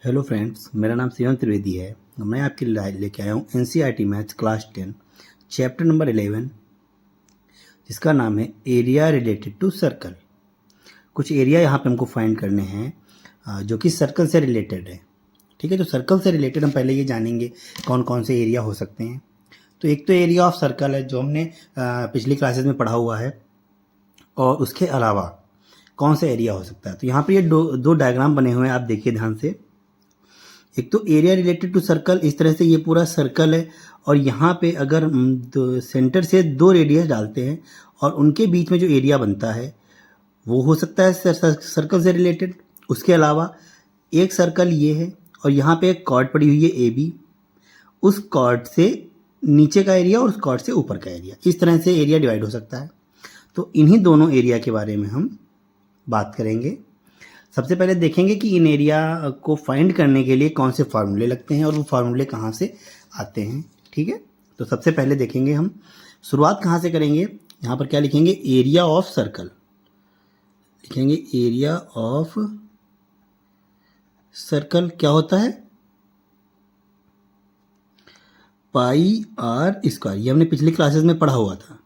Hello friends, मेरा नाम शिवम त्रिवेदी है। मैं आपके लिए लेके आया हूँ NCERT maths class 10 chapter number 11, जिसका नाम है एरिया रिलेटेड टू सर्कल। कुछ एरिया यहाँ पे हमको फाइंड करने हैं जो कि सर्कल से रिलेटेड है। ठीक है, तो सर्कल से रिलेटेड हम पहले ये जानेंगे कौन कौन से एरिया हो सकते हैं। तो एक तो एरिया ऑफ सर्कल है जो हमने पिछली क्लासेस में पढ़ा हुआ है, और उसके अलावा कौन सा एरिया हो सकता है। तो यहाँ पर ये दो डायग्राम बने हुए हैं, आप देखिए ध्यान से। एक तो एरिया रिलेटेड टू सर्कल, इस तरह से ये पूरा सर्कल है, और यहाँ पे अगर सेंटर से दो रेडियस डालते हैं और उनके बीच में जो एरिया बनता है वो हो सकता है सर्कल से रिलेटेड। उसके अलावा एक सर्कल ये है और यहाँ पे एक कॉर्ड पड़ी हुई है ए बी, उस कॉर्ड से नीचे का एरिया और उस कॉर्ड से ऊपर का एरिया, इस तरह से एरिया डिवाइड हो सकता है। तो इन्हीं दोनों एरिया के बारे में हम बात करेंगे। सबसे पहले देखेंगे कि इन एरिया को फाइंड करने के लिए कौन से फार्मूले लगते हैं और वो फार्मूले कहाँ से आते हैं। ठीक है, तो सबसे पहले देखेंगे हम शुरुआत कहाँ से करेंगे। यहाँ पर क्या लिखेंगे, एरिया ऑफ सर्कल लिखेंगे। एरिया ऑफ सर्कल क्या होता है, पाई आर स्क्वायर। ये हमने पिछली क्लासेस में पढ़ा हुआ था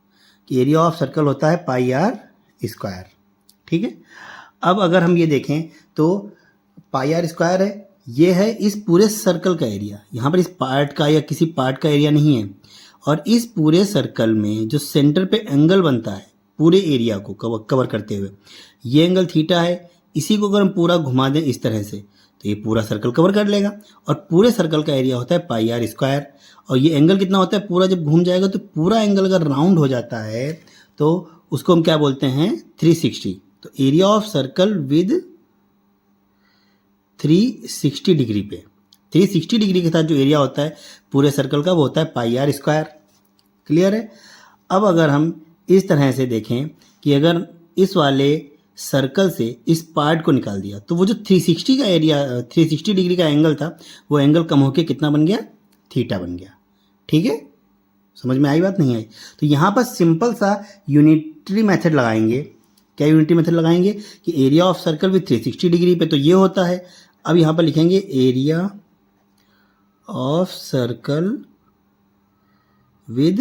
कि एरिया ऑफ सर्कल होता है पाई आर स्क्वायर। ठीक है, अब अगर हम ये देखें तो पाई आर स्क्वायर है, ये है इस पूरे सर्कल का एरिया। यहाँ पर इस पार्ट का या किसी पार्ट का एरिया नहीं है, और इस पूरे सर्कल में जो सेंटर पे एंगल बनता है पूरे एरिया को कवर करते हुए, ये एंगल थीटा है। इसी को अगर हम पूरा घुमा दें इस तरह से तो ये पूरा सर्कल कवर कर लेगा, और पूरे सर्कल का एरिया होता है पाई आर स्क्वायर। और ये एंगल कितना होता है, पूरा जब घूम जाएगा तो पूरा एंगल अगर राउंड हो जाता है तो उसको हम क्या बोलते हैं, 360। तो area of circle with 360 degree पे, 360 डिग्री के साथ जो एरिया होता है पूरे सर्कल का वो होता है पाई आर स्क्वायर। क्लियर है। अब अगर हम इस तरह से देखें कि अगर इस वाले सर्कल से इस पार्ट को निकाल दिया तो वो जो 360 का एरिया, 360 डिग्री का एंगल था, वो एंगल कम होकर कितना बन गया, थीटा बन गया। ठीक है, समझ में आई बात, नहीं आई? तो यहाँ पर सिंपल सा यूनिटरी मेथड लगाएंगे। क्या यूनिटरी मेथड लगाएंगे कि area of circle with 360 degree पे, तो ये होता है। अब यहाँ पर लिखेंगे area of circle with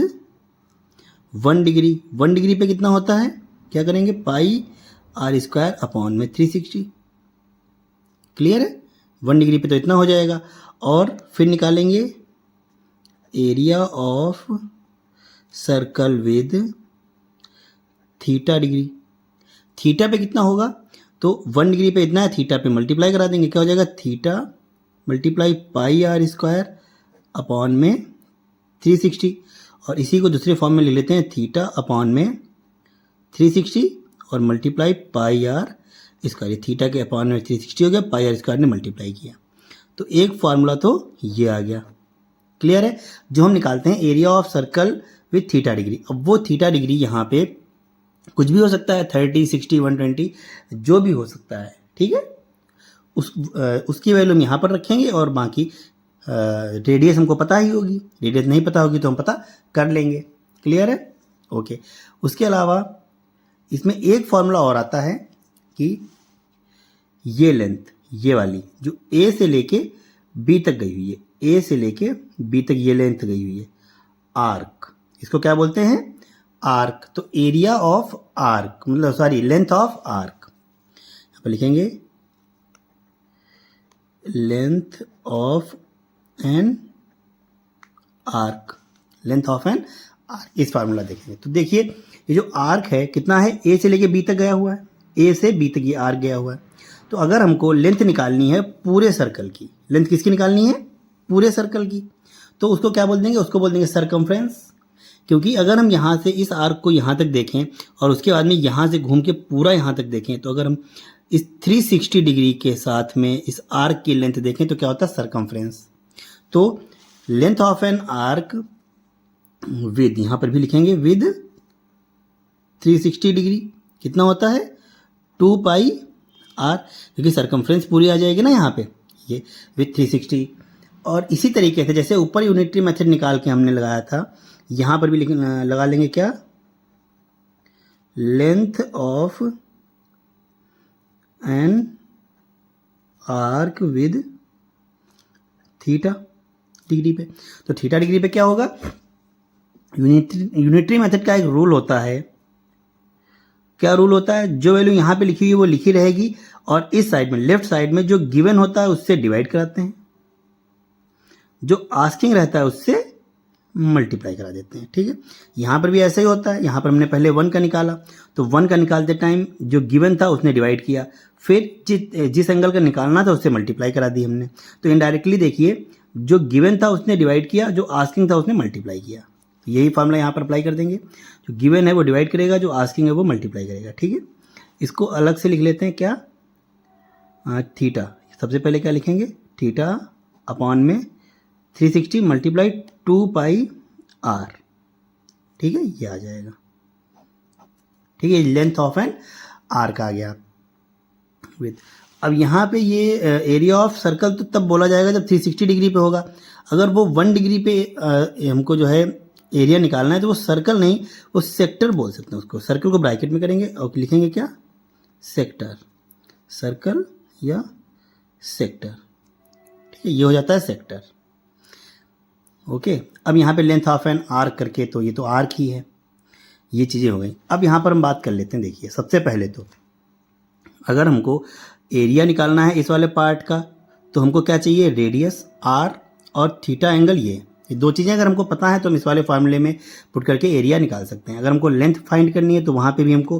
1 degree. 1 degree पे कितना होता है, क्या करेंगे, पाई आर स्क्वायर अपॉन में 360। क्लियर है, 1 डिग्री पे तो इतना हो जाएगा। और फिर निकालेंगे area of circle with theta degree. Theta पे कितना होगा, तो 1 डिग्री पे इतना है, थीटा पे मल्टीप्लाई करा देंगे, क्या हो जाएगा, theta multiply pi are square upon में 360। और इसी को दूसरे फॉर्म में ले लेते हैं, थीटा अपॉन में 360 और multiply pi are square. Theta के अपॉन में 360 हो गया, पाई आर स्क्वायर ने मल्टीप्लाई किया, तो एक फार्मूला तो ये आ गया। क्लियर है, जो हम निकालते हैं area of circle with theta degree. अब वो थीटा डिग्री यहाँ पे कुछ भी हो सकता है, 30, 60, 120, जो भी हो सकता है। ठीक है, उसकी वैल्यू हम यहाँ पर रखेंगे, और बाकी रेडियस हमको पता ही होगी, रेडियस नहीं पता होगी तो हम पता कर लेंगे। क्लियर है, ओके। उसके अलावा इसमें एक फॉर्मूला और आता है कि ये लेंथ, ये वाली जो ए से लेके बी तक गई हुई है, ए से लेके बी तक ये लेंथ गई हुई है, आर्क, इसको क्या बोलते हैं, आर्क। तो एरिया ऑफ आर्क, मतलब सॉरी, लेंथ ऑफ आर्क। यहाँ पर लिखेंगे length of an arc, length of an arc, इस फार्मूला देखेंगे तो देखिए ये जो आर्क है कितना है, ए से लेके बी तक गया हुआ है, ए से बी तक ये आर्क गया हुआ है। तो अगर हमको लेंथ निकालनी है पूरे सर्कल की, लेंथ किसकी निकालनी है, पूरे सर्कल की, तो उसको क्या बोल देंगे, उसको बोल देंगे सरकमफ्रेंस। क्योंकि अगर हम यहाँ से इस आर्क को यहाँ तक देखें और उसके बाद में यहाँ से घूम के पूरा यहाँ तक देखें, तो अगर हम इस 360 डिग्री के साथ में इस आर्क की लेंथ देखें तो क्या होता है, सरकमफ्रेंस। तो length of an arc with, यहाँ पर भी लिखेंगे विद 360 डिग्री, कितना होता है, 2 पाई आर, क्योंकि सरकमफ्रेंस पूरी आ जाएगी ना यहाँ पे, ये विद 360। और इसी तरीके से जैसे ऊपर यूनिटरी मेथड निकाल के हमने लगाया था, यहाँ पर भी लगा लेंगे क्या, length of an arc with theta degree पे। तो थीटा डिग्री पे क्या होगा, यूनिटरी मेथड का एक रूल होता है। क्या रूल होता है, जो वैल्यू यहाँ पे लिखी हुई है वो लिखी रहेगी और इस साइड में लेफ्ट साइड में जो गिवन होता है उससे डिवाइड कराते हैं, जो आस्किंग रहता है उससे मल्टीप्लाई करा देते हैं। ठीक है, यहाँ पर भी ऐसा ही होता है। यहाँ पर हमने पहले 1 का निकाला, तो 1 का निकालते टाइम जो गिवन था उसने डिवाइड किया, फिर जिस एंगल का निकालना था उससे मल्टीप्लाई करा दी हमने। तो इनडायरेक्टली देखिए, जो गिवन था उसने डिवाइड किया, जो आस्किंग था उसने मल्टीप्लाई किया। तो यही फॉर्मूला यहाँ पर अप्लाई कर देंगे, जो गिवन है वो डिवाइड करेगा, जो आस्किंग है वो मल्टीप्लाई करेगा। ठीक है, इसको अलग से लिख लेते हैं, क्या, थीटा। सबसे पहले क्या लिखेंगे, थीटा अपॉन में 360 मल्टीप्लाई 2 पाई आर। ठीक है, ये आ जाएगा। ठीक है, लेंथ ऑफ एन आर्क आ गया विथ। अब यहाँ पे ये एरिया ऑफ सर्कल तो तब बोला जाएगा जब 360 डिग्री पे होगा। अगर वो 1 डिग्री पे हमको जो है एरिया निकालना है तो वो सर्कल नहीं, वो सेक्टर बोल सकते हैं उसको। सर्कल को ब्रैकेट में करेंगे और लिखेंगे क्या, सेक्टर, सर्कल या सेक्टर। ठीक है, ये हो जाता है सेक्टर। ओके, अब यहाँ पे लेंथ ऑफ एन आर्क करके, तो ये तो आर्क ही है, ये चीज़ें हो गई। अब यहाँ पर हम बात कर लेते हैं। देखिए, सबसे पहले तो अगर हमको एरिया निकालना है इस वाले पार्ट का, तो हमको क्या चाहिए, रेडियस आर और थीटा एंगल। ये दो चीज़ें अगर हमको पता है तो हम इस वाले फार्मूले में पुट करके एरिया निकाल सकते हैं। अगर हमको लेंथ फाइंड करनी है तो वहाँ पे भी हमको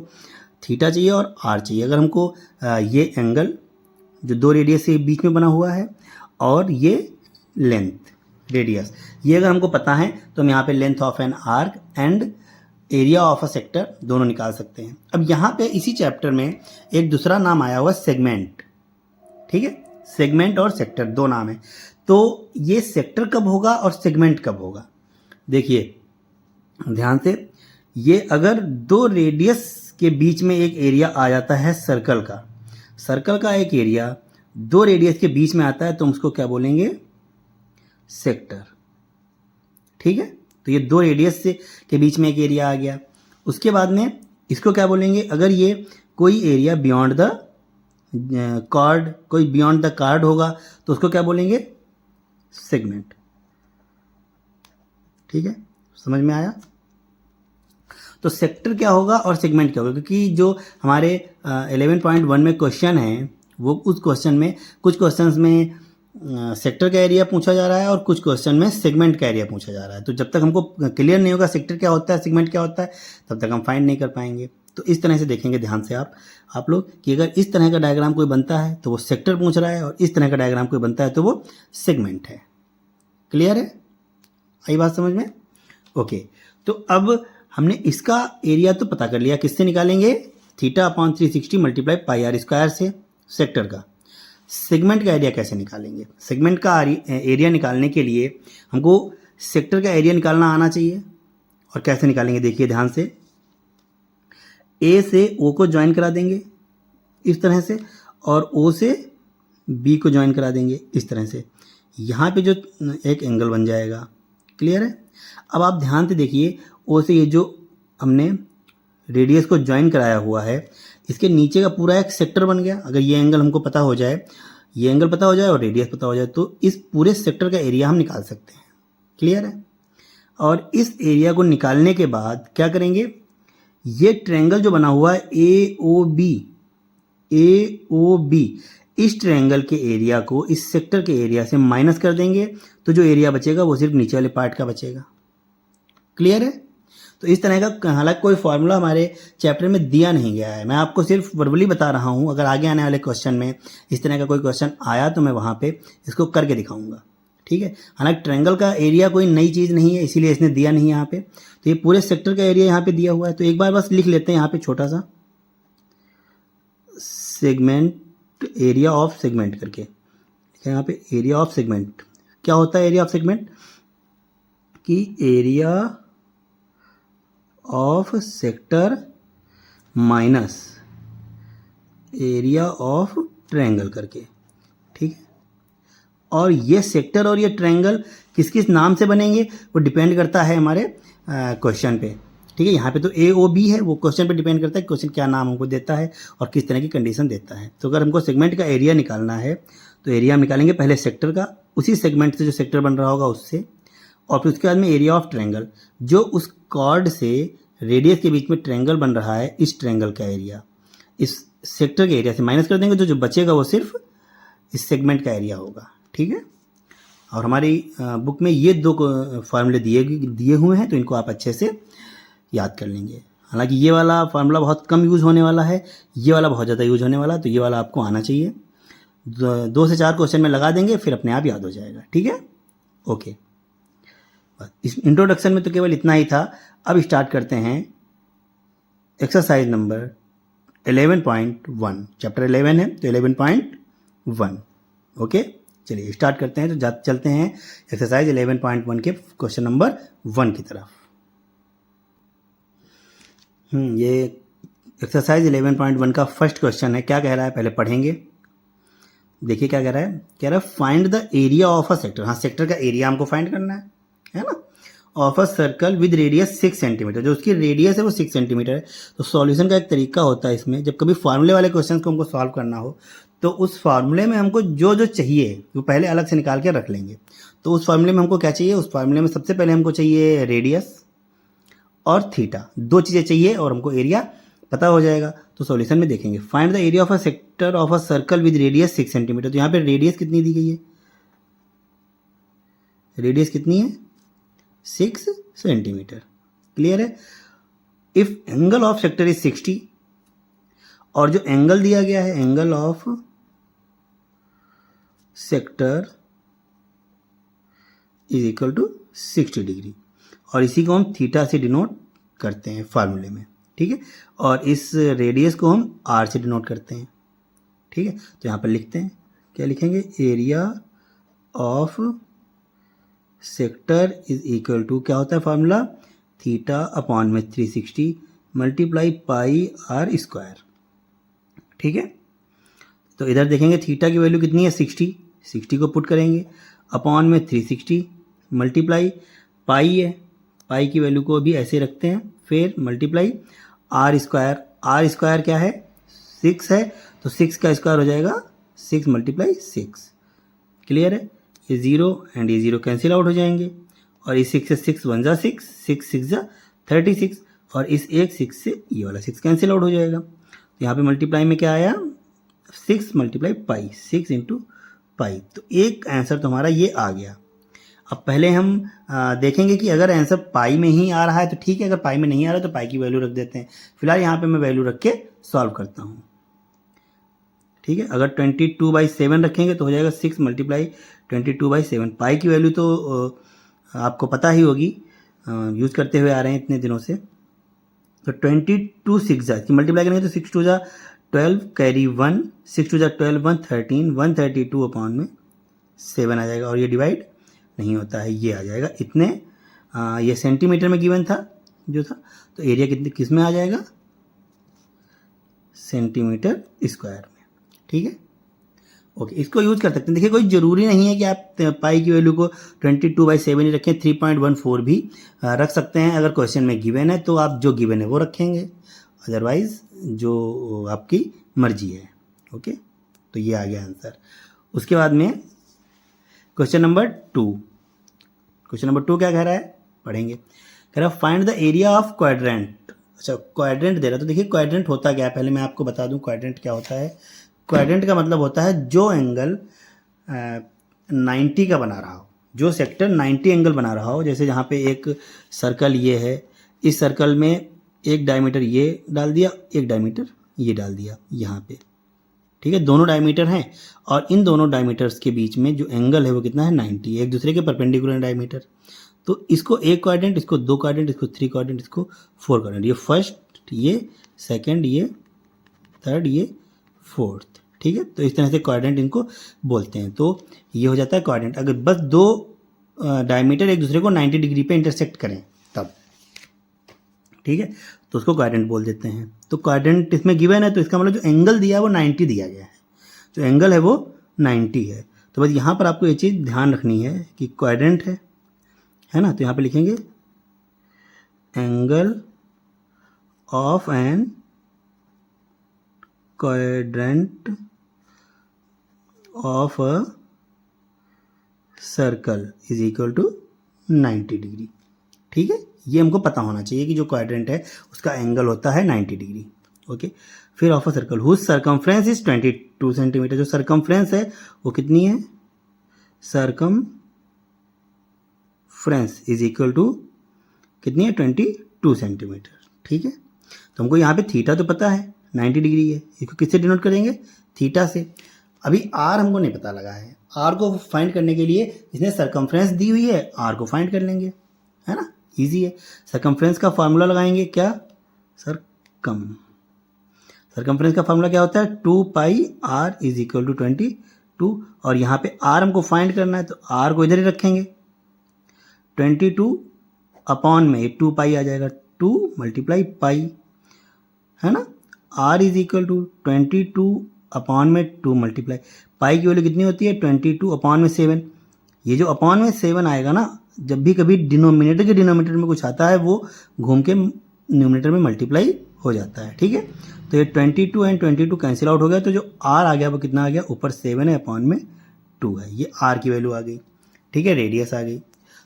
थीटा चाहिए और आर चाहिए। अगर हमको ये एंगल जो दो रेडियस के बीच में बना हुआ है और ये लेंथ रेडियस, ये अगर हमको पता है तो हम यहाँ पे length of an arc and area of a sector दोनों निकाल सकते हैं। अब यहाँ पे इसी चैप्टर में एक दूसरा नाम आया हुआ सेगमेंट। ठीक है, सेगमेंट और सेक्टर दो नाम है। तो ये सेक्टर कब होगा और सेगमेंट कब होगा, देखिए ध्यान से। ये अगर दो रेडियस के बीच में एक एरिया आ जाता है सर्कल का एक एरिया दो रेडियस के बीच में आता है तो हम उसको क्या बोलेंगे, सेक्टर। ठीक है, तो ये दो रेडियस से के बीच में एक एरिया आ गया। उसके बाद में इसको क्या बोलेंगे, अगर ये कोई एरिया बियॉन्ड द कॉर्ड, कोई बियॉन्ड द कार्ड होगा तो उसको क्या बोलेंगे, सेगमेंट। ठीक है, समझ में आया। तो सेक्टर क्या होगा और सेगमेंट क्या होगा, क्योंकि जो हमारे 11.1 में क्वेश्चन है वो उस क्वेश्चन में कुछ क्वेश्चंस में सेक्टर का एरिया पूछा जा रहा है और कुछ क्वेश्चन में सेगमेंट का एरिया पूछा जा रहा है। तो जब तक हमको क्लियर नहीं होगा सेक्टर क्या होता है सेगमेंट क्या होता है तब तक हम फाइंड नहीं कर पाएंगे। तो इस तरह से देखेंगे ध्यान से आप लोग कि अगर इस तरह का डायग्राम कोई बनता है तो वो सेक्टर पूछ रहा है और इस तरह का डायग्राम कोई बनता है तो वो सेगमेंट है। क्लियर है, आई बात समझ में। ओके, तो अब हमने इसका एरिया तो पता कर लिया, किससे निकालेंगे, theta upon 360 multiply pi are square से सेक्टर का। सेगमेंट का एरिया कैसे निकालेंगे, सेगमेंट का एरिया निकालने के लिए हमको सेक्टर का एरिया निकालना आना चाहिए। और कैसे निकालेंगे, देखिए ध्यान से, ए से ओ को ज्वाइन करा देंगे इस तरह से और ओ से बी को ज्वाइन करा देंगे इस तरह से। यहाँ पे जो एक एंगल बन जाएगा। क्लियर है। अब आप ध्यान से देखिए, ओ से ये जो हमने रेडियस को ज्वाइन कराया हुआ है इसके नीचे का पूरा एक सेक्टर बन गया। अगर ये एंगल हमको पता हो जाए, ये एंगल पता हो जाए और रेडियस पता हो जाए तो इस पूरे सेक्टर का एरिया हम निकाल सकते हैं। क्लियर है। और इस एरिया को निकालने के बाद क्या करेंगे, ये ट्रायंगल जो बना हुआ है ए ओ बी, इस ट्रायंगल के एरिया को इस सेक्टर के एरिया से माइनस कर देंगे तो जो एरिया बचेगा वो सिर्फ नीचे वाले पार्ट का बचेगा। क्लियर है। तो इस तरह का हालांकि कोई फॉर्मूला हमारे चैप्टर में दिया नहीं गया है, मैं आपको सिर्फ वर्बली बता रहा हूँ। अगर आगे आने वाले क्वेश्चन में इस तरह का कोई क्वेश्चन आया तो मैं वहाँ पे इसको करके दिखाऊंगा। ठीक है। हालांकि ट्रायंगल का एरिया कोई नई चीज़ नहीं है इसीलिए इसने दिया नहीं यहाँ पे। तो ये पूरे सेक्टर का एरिया यहाँ पे दिया हुआ है। तो एक बार बस लिख लेते हैं यहाँ पे छोटा सा सेगमेंट, एरिया ऑफ सेगमेंट करके। यहाँ पे एरिया ऑफ सेगमेंट क्या होता है, एरिया ऑफ सेगमेंट कि area of sector minus area of triangle करके। ठीक है। और ये सेक्टर और ये ट्रायंगल किस किस नाम से बनेंगे वो डिपेंड करता है हमारे क्वेश्चन पे। ठीक है। यहाँ पे तो ए ओ बी है, वो क्वेश्चन पे डिपेंड करता है क्वेश्चन क्या नाम हमको देता है और किस तरह की कंडीशन देता है। तो अगर हमको सेगमेंट का एरिया निकालना है तो एरिया हम निकालेंगे पहले सेक्टर का उसी सेगमेंट से जो सेक्टर बन रहा होगा उससे, और फिर उसके बाद में एरिया ऑफ ट्रायंगल, जो उस कॉर्ड से रेडियस के बीच में ट्रायंगल बन रहा है, इस ट्रायंगल का एरिया इस सेक्टर के एरिया से माइनस कर देंगे, तो जो बचेगा वो सिर्फ इस सेगमेंट का एरिया होगा। ठीक है, और हमारी बुक में ये दो फार्मूले दिए हुए हैं, तो इनको आप अच्छे से याद कर लेंगे। हालांकि ये वाला फार्मूला बहुत कम यूज़ होने वाला है, ये वाला बहुत ज़्यादा यूज होने वाला है, तो ये वाला आपको आना चाहिए। 2 से 4 क्वेश्चन में लगा देंगे, फिर अपने आप याद हो जाएगा। ठीक है, ओके। इस इंट्रोडक्शन में तो केवल इतना ही था। अब स्टार्ट करते हैं एक्सरसाइज नंबर 11.1। चैप्टर 11 है तो 11.1। ओके, चलिए स्टार्ट करते हैं। तो चलते हैं एक्सरसाइज 11.1 के क्वेश्चन नंबर 1 की तरफ। ये एक्सरसाइज 11.1 का फर्स्ट क्वेश्चन है। क्या कह रहा है पहले पढ़ेंगे। देखिए क्या कह रहा है। कह रहा है find the area of a sector. हाँ, सेक्टर का एरिया हमको फाइंड करना है ना। Of a circle with radius 6 centimetre. जो उसकी रेडियस है वो 6 सेंटीमीटर है। तो सॉल्यूशन का एक तरीका होता है इसमें, जब कभी फार्मूले वाले क्वेश्चन को हमको सॉल्व करना हो तो उस फार्मूले में हमको जो जो चाहिए वो पहले अलग से निकाल के रख लेंगे। तो उस फार्मूले में हमको क्या चाहिए, उस फार्मूले में सबसे पहले हमको चाहिए रेडियस और थीटा, 2 चीज़ें चाहिए और हमको एरिया पता हो जाएगा। तो सॉल्यूशन में देखेंगे find the area of a sector of a circle with radius 6 centimetre. तो यहाँ पे रेडियस कितनी दी गई है, रेडियस कितनी है 6 सेंटीमीटर। क्लियर है। If angle of sector is 60, और जो एंगल दिया गया है angle of sector is equal to 60 degree, और इसी को हम थीटा से डिनोट करते हैं फार्मूले में। ठीक है, और इस रेडियस को हम आर से डिनोट करते हैं। ठीक है, तो यहाँ पर लिखते हैं, क्या लिखेंगे, area of sector is equal to, क्या होता है फार्मूला, थीटा अपॉन में 360 मल्टीप्लाई पाई आर स्क्वायर। ठीक है, तो इधर देखेंगे थीटा की वैल्यू कितनी है 60 को पुट करेंगे अपॉन में 360 मल्टीप्लाई पाई है, पाई की वैल्यू को भी ऐसे रखते हैं, फिर मल्टीप्लाई आर स्क्वायर क्या है 6 है, तो 6 का स्क्वायर हो जाएगा 6 मल्टीप्लाई 6। क्लियर है। ये 0 एंड ये 0 कैंसिल आउट हो जाएंगे, और इस 6 से 6 1 जा 6, 6 6 जा 36, और इस एक 6 से ये वाला 6 कैंसिल आउट हो जाएगा। तो यहाँ पे मल्टीप्लाई में क्या आया 6 मल्टीप्लाई पाई, 6 इंटू पाई। तो एक आंसर तो हमारा ये आ गया। अब पहले हम देखेंगे कि अगर आंसर पाई में ही आ रहा है तो ठीक है, अगर पाई में नहीं आ रहा है तो पाई की वैल्यू रख देते हैं। फिलहाल यहाँ पे मैं वैल्यू रख के सॉल्व करता हूँ। ठीक है, अगर 22/7 रखेंगे तो हो जाएगा 6 मल्टीप्लाई 22/7। पाई की वैल्यू तो आपको पता ही होगी, यूज़ करते हुए आ रहे हैं इतने दिनों से। तो 22 6 जा मल्टीप्लाई करेंगे तो 6 2 जा 12 कैरी 1, 6 2 जा 12 1 13 132 अपॉन में 7 आ जाएगा, और ये डिवाइड नहीं होता है, ये आ जाएगा इतने। ये सेंटीमीटर में गिवन था जो था, तो एरिया कितने किस में आ जाएगा, सेंटीमीटर स्क्वायर में। ठीक है, ओके, इसको यूज कर सकते हैं। देखिए कोई ज़रूरी नहीं है कि आप पाई की वैल्यू को 22/7 ही रखें, 3.14 भी रख सकते हैं। अगर क्वेश्चन में गिवन है तो आप जो गिवन है वो रखेंगे, अदरवाइज जो आपकी मर्जी है। ओके, तो ये आ गया आंसर। उसके बाद में क्वेश्चन नंबर 2। क्वेश्चन नंबर 2 क्या कह रहा है, पढ़ेंगे। कह रहा है find the area of quadrant. अच्छा, क्वाड्रेंट दे रहा है, तो देखिए क्वाड्रेंट होता क्या है, पहले मैं आपको बता दूं क्वाड्रेंट क्या होता है। क्वाड्रेंट का मतलब होता है जो एंगल 90 का बना रहा हो, जो सेक्टर 90 एंगल बना रहा हो। जैसे जहाँ पे एक सर्कल ये है, इस सर्कल में एक डायमीटर ये डाल दिया, एक डायमीटर ये डाल दिया यहाँ पे। ठीक है, दोनों डायमीटर हैं, और इन दोनों डायमीटर्स के बीच में जो एंगल है वो कितना है 90, एक दूसरे के परपेंडिकुलर डायमीटर। तो इसको एक क्वाड्रेंट, इसको 2 क्वाड्रेंट, इसको 3 क्वाड्रेंट, इसको 4 क्वाड्रेंट। ये फर्स्ट, ये सेकंड, ये थर्ड, ये फोर्थ। ठीक है, तो इस तरह से क्वाड्रेंट इनको बोलते हैं। तो ये हो जाता है क्वाड्रेंट अगर बस 2 डायमीटर एक दूसरे को 90 डिग्री पे इंटरसेक्ट करें तब। ठीक है, तो उसको क्वाड्रेंट बोल देते हैं। तो क्वाड्रेंट इसमें गिवन है, तो इसका मतलब जो एंगल दिया है वो 90 दिया गया है, जो एंगल है वो 90 है। तो बस यहाँ पर आपको ये चीज़ ध्यान रखनी है कि क्वाड्रेंट है ना। तो यहाँ पे लिखेंगे angle of an quadrant of a circle is equal to 90 degree. ठीक है, ये हमको पता होना चाहिए कि जो क्वाड्रेंट है उसका एंगल होता है 90 डिग्री। ओके, फिर of a circle whose circumference is 22 centimetre. जो सरकमफ्रेंस है वो कितनी है, सरकमफ्रेंस इज इक्वल टू कितनी है, 22 सेंटीमीटर। ठीक है, तो हमको यहाँ पे थीटा तो पता है 90 डिग्री है, इसको किससे डिनोट करेंगे, थीटा से। अभी आर हमको नहीं पता लगा है, आर को फाइंड करने के लिए इसने सरकमफ्रेंस दी हुई है, आर को फाइंड कर लेंगे, है ना, इजी है। सरकमफ्रेंस का फार्मूला लगाएंगे, क्या, सरकमफ्रेंस का फार्मूला क्या होता है, 2 pi are is equal to 22, और यहाँ पे आर हमको फाइंड करना है तो आर को इधर ही रखेंगे, 22 अपॉन में 2 पाई आ जाएगा, 2 मल्टीप्लाई पाई, है ना, R is equal to 22 upon में 2 मल्टीप्लाई पाई की वैल्यू कितनी होती है, 22 अपॉन में 7। ये जो अपॉन में 7 आएगा ना, जब भी कभी डिनोमिनेटर के डिनोमिनेटर में कुछ आता है वो घूम के न्यूमिनेटर में मल्टीप्लाई हो जाता है। ठीक है, तो ये 22 एंड 22 कैंसिल आउट हो गया, तो जो आर आ गया वो कितना आ गया, ऊपर 7 है अपॉन में 2 है, ये आर की वैल्यू आ गई। ठीक है, रेडियस आ गई।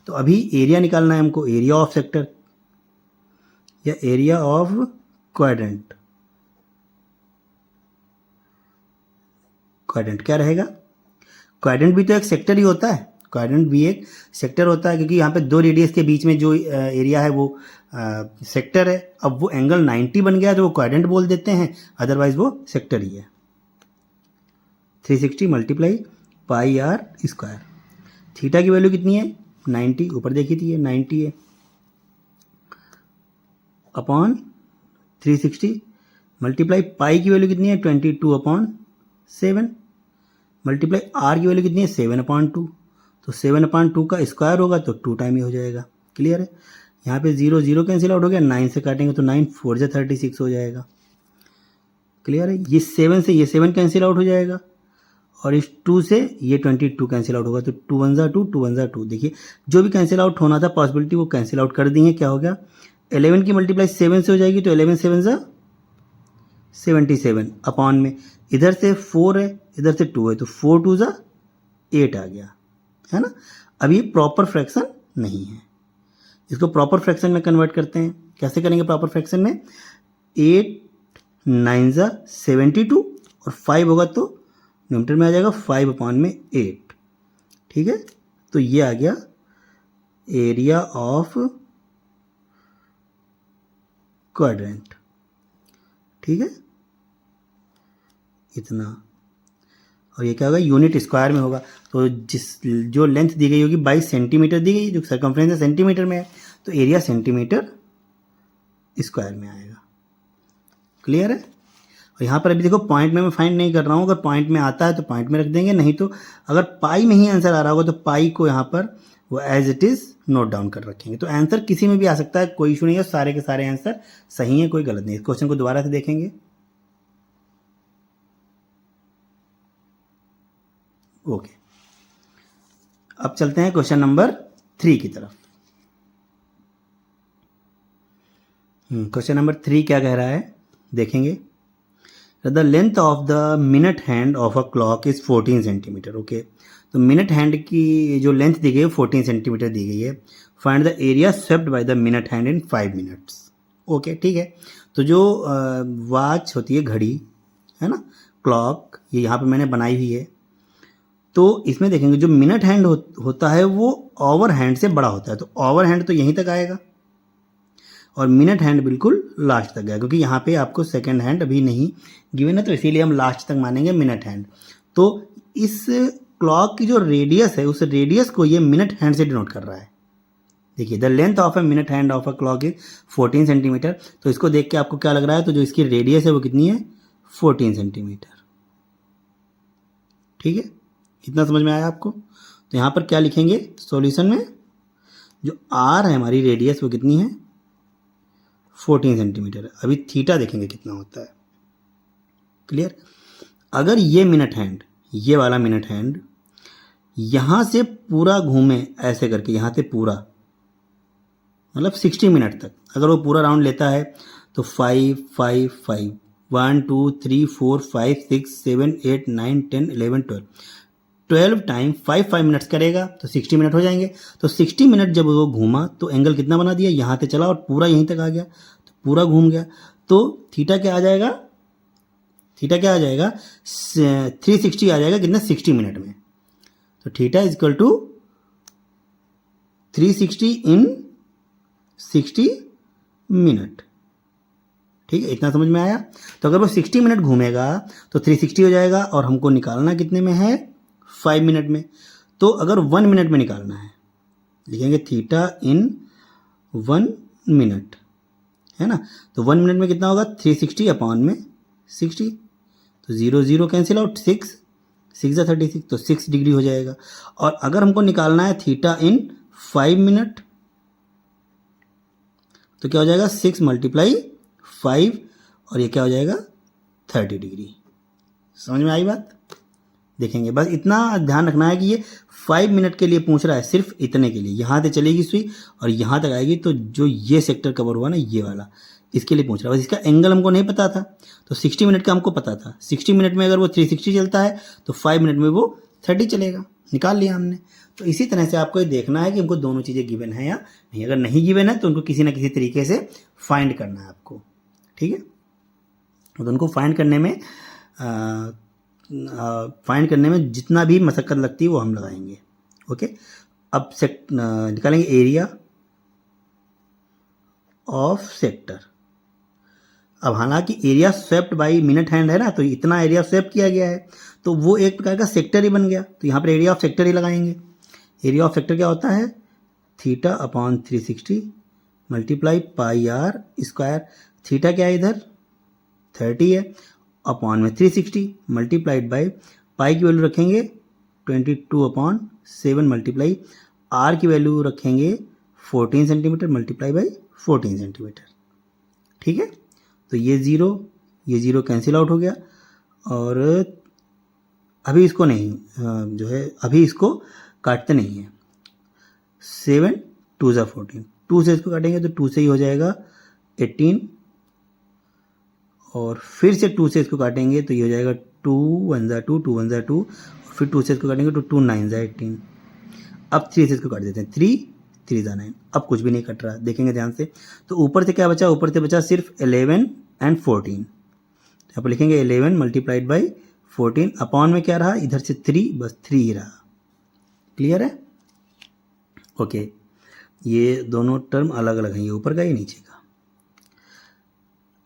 तो अभी एरिया निकालना है हमको, एरिया ऑफ सेक्टर या एरिया ऑफ क्वाड्रेंट। क्वाड्रेंट क्या रहेगा, क्वाड्रेंट भी तो एक सेक्टर ही होता है, क्वाड्रेंट भी एक सेक्टर होता है, क्योंकि यहाँ पे दो रेडियस के बीच में जो एरिया है वो सेक्टर है। अब वो एंगल 90 बन गया तो वो क्वाड्रेंट बोल देते हैं, अदरवाइज वो सेक्टर ही है। 360 multiply pi are square, theta की वैल्यू कितनी है, 90, ऊपर देखी थी ये 90 है, अपॉन 360 मल्टीप्लाई पाई की वैल्यू कितनी है, 22 अपॉन 7 मल्टीप्लाई आर की वैल्यू कितनी है, 7/2, तो 7/2 का स्क्वायर होगा तो 2 टाइम ही हो जाएगा। क्लियर है, यहाँ पे 0 0 कैंसिल आउट हो गया, 9 से काटेंगे तो 9 4 से 36 हो जाएगा। क्लियर है, ये 7 से ये 7 कैंसिल आउट हो जाएगा, और इस 2 से ये 22 कैंसिल आउट होगा, तो 2 1 2 2 1 2। देखिए जो भी कैंसिल आउट होना था पॉसिबिलिटी वो कैंसिल आउट कर दी है। क्या हो गया, 11 की मल्टीप्लाई 7 से हो जाएगी, तो 11 7 77 अपॉन में इधर से 4 है इधर से 2 है, तो 4 2 8 आ गया, है ना। अब ये प्रॉपर फ्रैक्शन नहीं है, इसको प्रॉपर फ्रैक्शन में कन्वर्ट करते हैं। कैसे करेंगे प्रॉपर फ्रैक्शन में, 8 9 72 और 5 होगा तो न्यूमरेटर में आ जाएगा 5/8। ठीक है, तो ये आ गया एरिया ऑफ क्वाड्रेंट। ठीक है, इतना, और ये क्या होगा, यूनिट स्क्वायर में होगा, तो जो लेंथ दी गई होगी 22 सेंटीमीटर दी गई, जो सरकमफ्रेंस है सेंटीमीटर में है, तो एरिया सेंटीमीटर स्क्वायर में आएगा। क्लियर है, और यहाँ पर अभी देखो पॉइंट में मैं फाइंड नहीं कर रहा हूँ, अगर पॉइंट में आता है तो पॉइंट में रख देंगे, नहीं तो अगर पाई में ही आंसर आ रहा होगा तो पाई को यहाँ पर वो as it is note down कर रखेंगे। तो आंसर किसी में भी आ सकता है, कोई इशू नहीं है, सारे के सारे आंसर सही है, कोई गलत नहीं। इस क्वेश्चन को दोबारा से देखेंगे। ओके, अब चलते हैं क्वेश्चन नंबर 3 की तरफ। क्वेश्चन नंबर 3 क्या कह रहा है, देखेंगे। The length of the minute hand of a clock is 14 centimetre. Okay, तो मिनट हैंड की जो लेंथ दी गई है 14 सेंटीमीटर दी गई है। Find the area swept by the minute hand in 5 minutes. Okay, ठीक है, तो जो वॉच होती है, घड़ी है ना, क्लॉक, ये यहाँ पे मैंने बनाई हुई है, तो इसमें देखेंगे जो मिनट हैंड होता है वो ओवर हैंड से बड़ा होता है, तो ओवर हैंड तो यहीं तक आएगा और मिनट हैंड बिल्कुल लास्ट तक गया, क्योंकि यहाँ पे आपको सेकंड हैंड अभी नहीं गिवन है, तो इसीलिए हम लास्ट तक मानेंगे मिनट हैंड। तो इस क्लॉक की जो रेडियस है उस रेडियस को ये मिनट हैंड से डिनोट कर रहा है। देखिए, the length of a minute hand of a clock is 14 centimetre. तो इसको देख के आपको क्या लग रहा है, तो जो इसकी रेडियस है वो कितनी है, 14 सेंटीमीटर। ठीक है, इतना समझ में आया आपको। तो यहाँ पर क्या लिखेंगे सॉल्यूशन में, जो आर है हमारी रेडियस वो कितनी है, 14 सेंटीमीटर। अभी थीटा देखेंगे कितना होता है। क्लियर, अगर ये मिनट हैंड, ये वाला मिनट हैंड यहाँ से पूरा घूमे ऐसे करके, यहाँ से पूरा मतलब 60 मिनट तक अगर वो पूरा राउंड लेता है, तो 5 5 5 1 2 3 4 5 6 7 8 9 10 11 12 12 टाइम 5 मिनट्स करेगा तो 60 मिनट हो जाएंगे। तो 60 मिनट जब वो घूमा तो एंगल कितना बना दिया, यहाँ से चला और पूरा यहीं तक आ गया, तो पूरा घूम गया। तो थीटा क्या आ जाएगा, थीटा क्या आ जाएगा, 360 आ जाएगा कितना, 60 मिनट में। तो theta is equal to 360 in 60 minute. ठीक है, इतना समझ में आया। तो अगर वो 60 मिनट घूमेगा तो 360 हो जाएगा, और हमको निकालना कितने में है, 5 मिनट में। तो अगर 1 मिनट में निकालना है, लिखेंगे थीटा इन 1 मिनट, है ना। तो 1 मिनट में कितना होगा, 360 अपॉन में 60, तो 0 0 कैंसिल आउट, 6 6 36, तो 6 डिग्री हो जाएगा। और अगर हमको निकालना है थीटा इन 5 मिनट, तो क्या हो जाएगा, 6 मल्टीप्लाई 5, और ये क्या हो जाएगा, 30 डिग्री। समझ में आई बात। देखेंगे, बस इतना ध्यान रखना है कि ये 5 मिनट के लिए पूछ रहा है, सिर्फ इतने के लिए। यहाँ से चलेगी सुई और यहाँ तक आएगी, तो जो ये सेक्टर कवर हुआ ना, ये वाला, इसके लिए पूछ रहा है। बस इसका एंगल हमको नहीं पता था, तो 60 मिनट का हमको पता था। 60 मिनट में अगर वो 360 चलता है तो 5 मिनट में वो 30 चलेगा, निकाल लिया हमने। तो इसी तरह से आपको ये देखना है कि हमको दोनों चीज़ें गिवन है या नहीं। अगर नहीं गिवन है तो उनको किसी ना किसी तरीके से फाइंड करना है आपको। ठीक है, तो उनको फाइंड करने में जितना भी मशक्क़त लगती है वो हम लगाएंगे। ओके, अब निकालेंगे एरिया ऑफ सेक्टर। अब हालांकि area swept by minute hand है ना, तो इतना एरिया स्वेप्ट किया गया है, तो वो एक प्रकार का सेक्टर ही बन गया। तो यहाँ पर एरिया ऑफ सेक्टर ही लगाएंगे। एरिया ऑफ सेक्टर क्या होता है, theta upon 360 multiply pi are square. Theta क्या है इधर, 30 है, अपॉन में 360 मल्टीप्लाइड बाई पाई की वैल्यू रखेंगे 22/7 मल्टीप्लाई आर की वैल्यू रखेंगे 14 सेंटीमीटर मल्टीप्लाई बाई 14 सेंटीमीटर। ठीक है, तो ये ज़ीरो कैंसिल आउट हो गया। और अभी इसको नहीं, जो है अभी इसको काटते नहीं है। 7 2 ज़ा 14, 2 से इसको काटेंगे तो 2 से ही हो जाएगा 18, और फिर से 2 से इसको काटेंगे तो ये हो जाएगा 2 1 ज़ा 2, 2 1 ज़ा 2, और फिर 2 से इसको काटेंगे तो 2 9 ज़ा 18। अब 3 से इसको काट देते हैं, 3 3 ज़ा 9। अब कुछ भी नहीं कट रहा, देखेंगे ध्यान से। तो ऊपर से क्या बचा, ऊपर से बचा सिर्फ 11 एंड 14। तो यहाँ पर लिखेंगे 11 मल्टीप्लाइड बाई 14, अपॉन में क्या रहा, इधर से 3, बस 3 ही रहा। क्लियर है। ओके, ये दोनों टर्म अलग अलग हैं, ये ऊपर का ये नीचे का।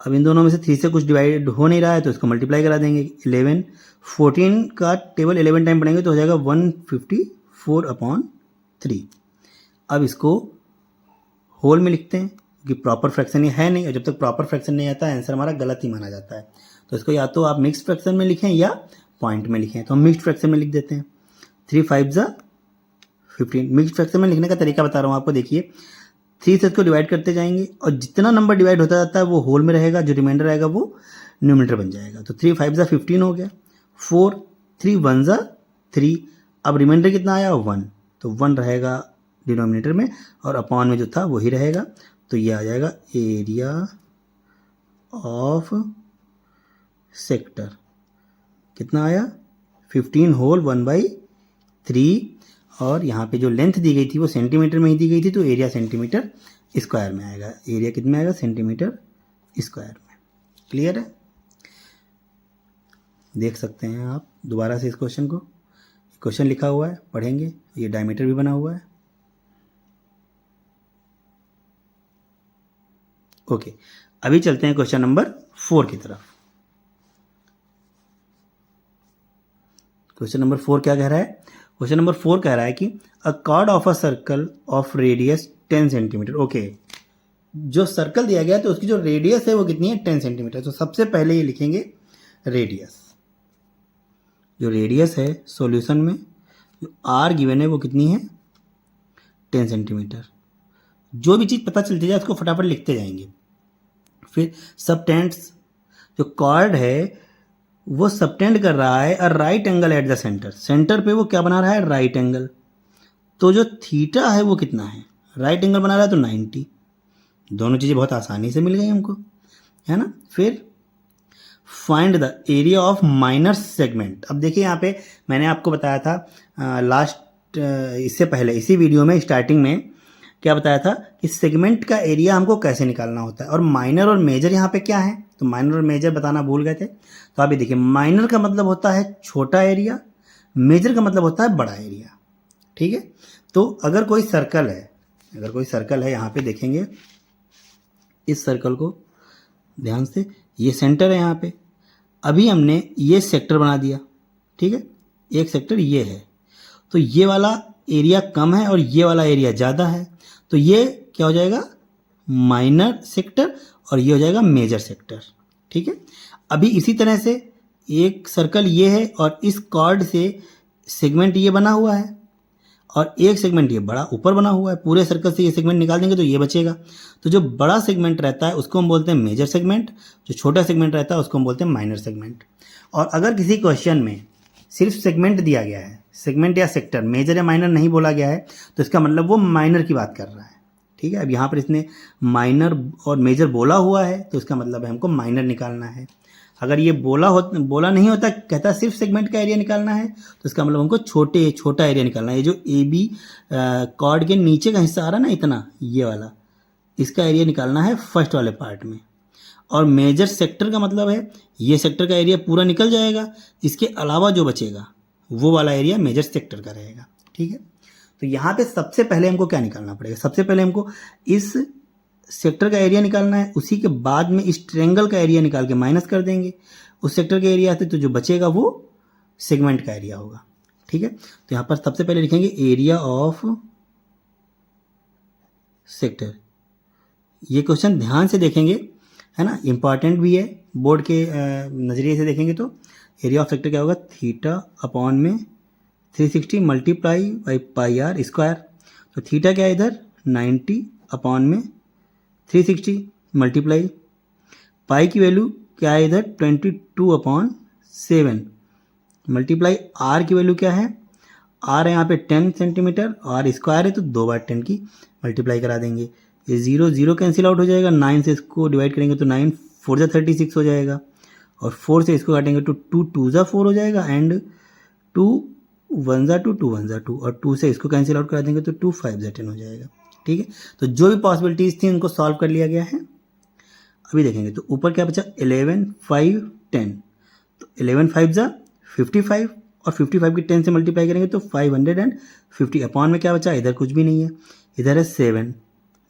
अब इन दोनों में से 3 से कुछ डिवाइड हो नहीं रहा है, तो इसको मल्टीप्लाई करा देंगे। 11 14 का टेबल 11 टाइम पढ़ेंगे तो हो जाएगा 154/3। अब इसको होल में लिखते हैं, क्योंकि प्रॉपर फ्रैक्शन ये है नहीं, और जब तक प्रॉपर फ्रैक्शन नहीं आता आंसर हमारा गलत ही माना जाता है। तो इसको या तो आप मिक्स्ड फ्रैक्शन में लिखें या पॉइंट में लिखें, तो हम मिक्स्ड फ्रैक्शन में लिख देते हैं। 3 5 ज़ा 15। मिक्स्ड फ्रैक्शन में लिखने का तरीका बता रहा हूँ आपको, देखिए 3 से इसको डिवाइड करते जाएंगे, और जितना नंबर डिवाइड होता जाता है वो होल में रहेगा, जो रिमाइंडर रहेगा वो न्यूमरेटर बन जाएगा। तो 3 5 ज़ा 15 हो गया, 4 3 1 ज़ा 3। अब रिमाइंडर कितना आया, 1, तो 1 रहेगा डिनोमिनेटर में, और अपॉन में जो था वही रहेगा। तो ये आ जाएगा एरिया ऑफ सेक्टर। कितना आया, 15 होल 1/3, और यहाँ पे जो लेंथ दी गई थी वो सेंटीमीटर में ही दी गई थी, तो एरिया सेंटीमीटर स्क्वायर में आएगा। एरिया कितने में आएगा, सेंटीमीटर स्क्वायर में। क्लियर है। देख सकते हैं आप दोबारा से इस क्वेश्चन को, क्वेश्चन लिखा हुआ है, पढ़ेंगे। ये डायमीटर भी बना हुआ है। ओके, अभी चलते हैं क्वेश्चन नंबर 4 की तरफ। क्वेश्चन नंबर 4 क्या कह रहा है, क्वेश्चन नंबर 4 कह रहा है कि अ cord of a circle of radius 10 centimetre. Okay, जो सर्कल दिया गया है तो उसकी जो रेडियस है वो कितनी है, 10 सेंटीमीटर। तो सबसे पहले ये लिखेंगे रेडियस। जो रेडियस है सॉल्यूशन में जो आर गिवन है वो कितनी है, 10 सेंटीमीटर। जो भी चीज़ पता चलती जाए उसको फटाफट लिखते जाएंगे। फिर सबटेंड्स, जो कॉर्ड है वो सबटेंड कर रहा है a right angle at the centre. Centre पे वो क्या बना रहा है, राइट एंगल। तो जो थीटा है वो कितना है, राइट एंगल बना रहा है तो 90। दोनों चीज़ें बहुत आसानी से मिल गई हमको, है ना। फिर find the area of minor segment. अब देखिए यहाँ पे मैंने आपको बताया था लास्ट इससे पहले इसी वीडियो में स्टार्टिंग में क्या बताया था कि सेगमेंट का एरिया हमको कैसे निकालना होता है, और माइनर और मेजर यहाँ पे क्या है, तो माइनर और मेजर बताना भूल गए थे। तो आप ये देखिए, माइनर का मतलब होता है छोटा एरिया, मेजर का मतलब होता है बड़ा एरिया। ठीक है, तो अगर कोई सर्कल है, यहाँ पे देखेंगे इस सर्कल को ध्यान से, ये सेंटर है यहाँ पे। अभी हमने ये सेक्टर बना दिया, ठीक है, एक सेक्टर ये है, तो ये वाला एरिया कम है और ये वाला एरिया ज़्यादा है, तो ये क्या हो जाएगा, माइनर सेक्टर, और ये हो जाएगा मेजर सेक्टर। ठीक है, अभी इसी तरह से एक सर्कल ये है और इस कॉर्ड से सेगमेंट ये बना हुआ है और एक सेगमेंट ये बड़ा ऊपर बना हुआ है। पूरे सर्कल से ये सेगमेंट निकाल देंगे तो ये बचेगा। तो जो बड़ा सेगमेंट रहता है उसको हम बोलते हैं मेजर सेगमेंट, जो छोटा सेगमेंट रहता है उसको हम बोलते हैं माइनर सेगमेंट। और अगर किसी क्वेश्चन में सिर्फ सेगमेंट दिया गया है, सेगमेंट या सेक्टर, मेजर या माइनर नहीं बोला गया है, तो इसका मतलब वो माइनर की बात कर रहा है। ठीक है, अब यहाँ पर इसने माइनर और मेजर बोला हुआ है, तो इसका मतलब है हमको माइनर निकालना है। अगर ये बोला नहीं होता, कहता सिर्फ सेगमेंट का एरिया निकालना है, तो इसका मतलब हमको छोटा एरिया निकालना है। ये जो ए बी कॉर्ड के नीचे का हिस्सा आ रहा है ना, इतना ये वाला, इसका एरिया निकालना है फर्स्ट वाले पार्ट में। और मेजर सेक्टर का मतलब है ये सेक्टर का एरिया पूरा निकल जाएगा, इसके अलावा जो बचेगा वो वाला एरिया मेजर सेक्टर का रहेगा। ठीक है, तो यहाँ पे सबसे पहले हमको क्या निकालना पड़ेगा, सबसे पहले हमको इस सेक्टर का एरिया निकालना है, उसी के बाद में इस ट्रायंगल का एरिया निकाल के माइनस कर देंगे उस सेक्टर के एरिया से, तो जो बचेगा वो सेगमेंट का एरिया होगा। ठीक है, तो यहाँ पर सबसे पहले लिखेंगे एरिया ऑफ सेक्टर। ये क्वेश्चन ध्यान से देखेंगे, है ना, इंपॉर्टेंट भी है, बोर्ड के नज़रिए से देखेंगे तो एरिया ऑफ सेक्टर क्या होगा, थीटा अपॉन में 360 multiply by pi are square. तो थीटा क्या है इधर 90 अपॉन में 360 मल्टीप्लाई पाई की वैल्यू क्या है इधर 22/7 मल्टीप्लाई आर की वैल्यू क्या है, आर है यहाँ पे 10 सेंटीमीटर, आर स्क्वायर है तो 2 बार 10 की मल्टीप्लाई करा देंगे। ये 0 कैंसिल आउट हो जाएगा, 9 से इसको डिवाइड करेंगे तो 9 4 जा 36 हो जाएगा, और 4 से इसको काटेंगे तो 2 2 जा 4 हो जाएगा, एंड 2 1 जा 2 2 1 जा 2, और 2 से इसको कैंसिल आउट करा देंगे तो 2 5 जा 10 हो जाएगा। ठीक है, तो जो भी पॉसिबिलिटीज़ थी उनको सॉल्व कर लिया गया है। अभी देखेंगे तो ऊपर क्या बचा 11 5 10, तो 11 5 जा 55, और 55 की 10 से मल्टीप्लाई करेंगे तो 550 अपॉन में क्या बचा, इधर कुछ भी नहीं है, इधर है 7,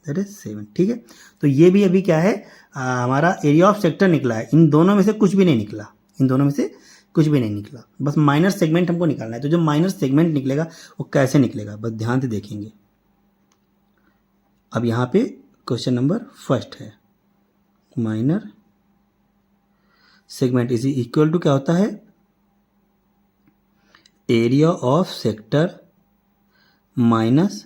इधर है 7। ठीक है, तो ये भी अभी क्या है हमारा एरिया ऑफ सेक्टर निकला है। इन दोनों में से कुछ भी नहीं निकला, इन दोनों में से कुछ भी नहीं निकला, बस माइनर सेगमेंट हमको निकालना है। तो जो माइनर सेगमेंट निकलेगा वो कैसे निकलेगा, बस ध्यान से देखेंगे। अब यहाँ पे क्वेश्चन नंबर फर्स्ट है, minor segment is equal to क्या होता है, area of sector minus